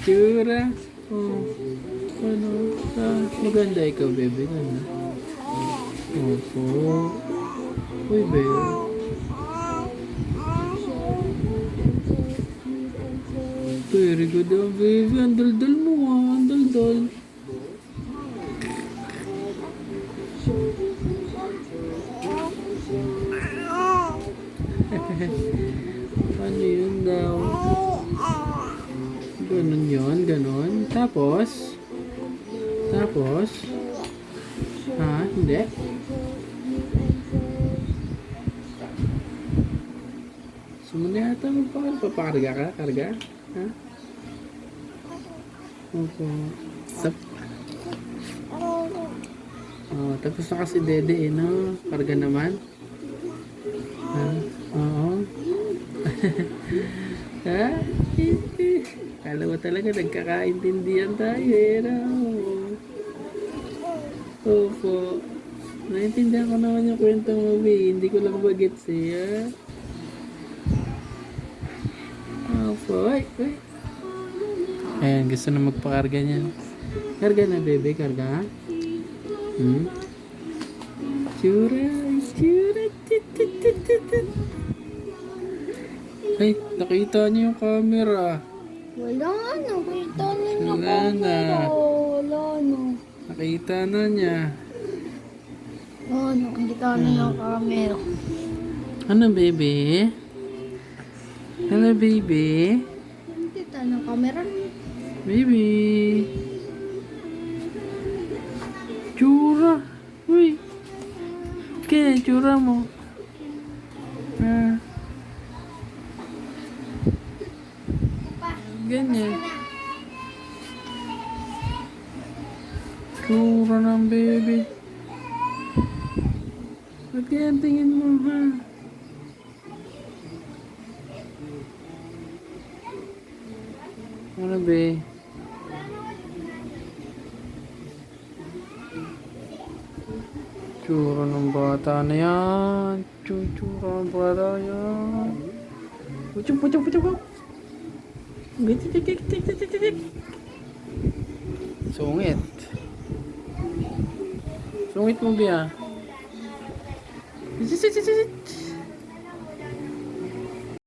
Tsura. Oh. Ano? Maganda ikaw, baby. Ano? Opo. Uy, baby. Very good, baby. Ang dal-dal mo, Ang dal-dal. Ano yun daw? Ganon yun, ganon. Tapos? Ha? Hindi? Sumuli ata papakarga ka? Karga? Ha? Opo. Oh, tapos na kasi dede no? Karga naman? Ha? Oo. Ha? Kala mo talaga nagkakaintindihan tayo no? Opo. Naintindihan ko naman yung kwento mo, B. Hindi ko lang bagets eh, Opo. Ay. Ayan, gusto na magpakarga niyan. Karga na, bebe. Karga. Tsura. Ay, nakita niyo yung camera. Wala na. Kita na niya Wala na. Wala na. Nakita na niya. Nakita na niya ang camera. Ano, baby? Hello, baby? Kita na ang camera. Baby. Tsura. Uy. Kaya tsura mo. Ganyan. Tsura ng baby. Ba't kaya ang tingin mo, ha? Ano, be? Tsura ng bata na yan. Tsura ng bata yan. Puchok. Sungit. Sungit mo, Bia. Sit.